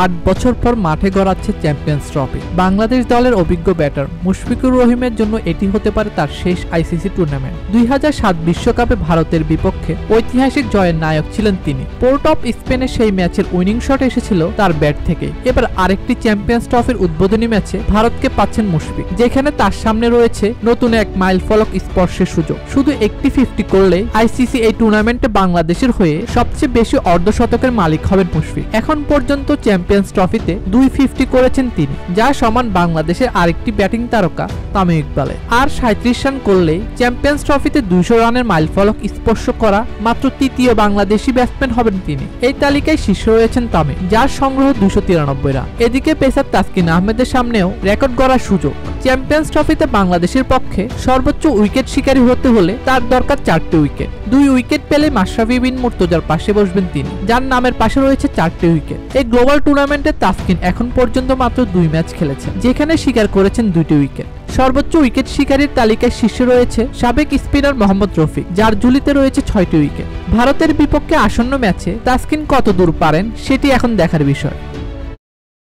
8 বছর পর মাঠে গড়াচ্ছে চ্যাম্পিয়ন্স ট্রফি। বাংলাদেশ দলের অভিজ্ঞ ব্যাটার মুশফিকুর রহিমের জন্য এটি হতে পারে তার শেষ আইসিসি টুর্নামেন্ট। 2007 বিশ্বকাপে ভারতের বিপক্ষে ঐতিহাসিক জয়ের নায়ক ছিলেন তিনি। পোর্ট অফ স্পেনে সেই ম্যাচের উইনিং শট এসেছিল তার ব্যাট থেকে। এবার আরেকটি চ্যাম্পিয়ন্স ট্রফির উদ্বোধনী ম্যাচে ভারতকে পাচ্ছেন মুশফিক, যেখানে তার সামনে রয়েছে নতুন এক মাইল ফলক স্পর্শের সুযোগ। শুধু একটি 50 করলে আইসিসি এই টুর্নামেন্টে বাংলাদেশের হয়ে সবচেয়ে বেশি অর্ধশতকের মালিক হবেন মুশফিক। এখন পর্যন্ত চ্যাম্পিয়ন্স ট্রফিতে 250 করেছেন তিনি, যা সমান বাংলাদেশের আরেকটি ব্যাটিং তারকা তামিম ইকবালের। আর 37 রান করলেই চ্যাম্পিয়ন্স ট্রফিতে 200 রানের মাইল ফলক স্পর্শ করা মাত্র তৃতীয় বাংলাদেশি ব্যাটসম্যান হবেন তিনি। এই তালিকায় শীর্ষে রয়েছেন তামিম, যার সংগ্রহ 293 রান। এদিকে পেসার তাসকিন আহমেদের সামনেও রেকর্ড গড়ার সুযোগ। চ্যাম্পিয়ন্স ট্রফিতে বাংলাদেশের পক্ষে সর্বোচ্চ উইকেট শিকারী হতে হলে তার দরকার 4টি উইকেট। 2 উইকেট পেলে মাশরাফি বিন মুর্তজার পাশে বসবেন তিনি, যার নামের পাশে রয়েছে 4টি উইকেট। এই গ্লোবাল টুর্নামেন্টে তাসকিন এখন পর্যন্ত মাত্র 2 ম্যাচ খেলেছেন, যেখানে শিকার করেছেন 2টি উইকেট। সর্বোচ্চ উইকেট শিকারীর তালিকায় শীর্ষে রয়েছে সাবেক স্পিনার মোহাম্মদ রফিক, যার ঝুলিতে রয়েছে 6টি উইকেট। ভারতের বিপক্ষে আসন্ন ম্যাচে তাসকিন কত দূর পারেন সেটি এখন দেখার বিষয়।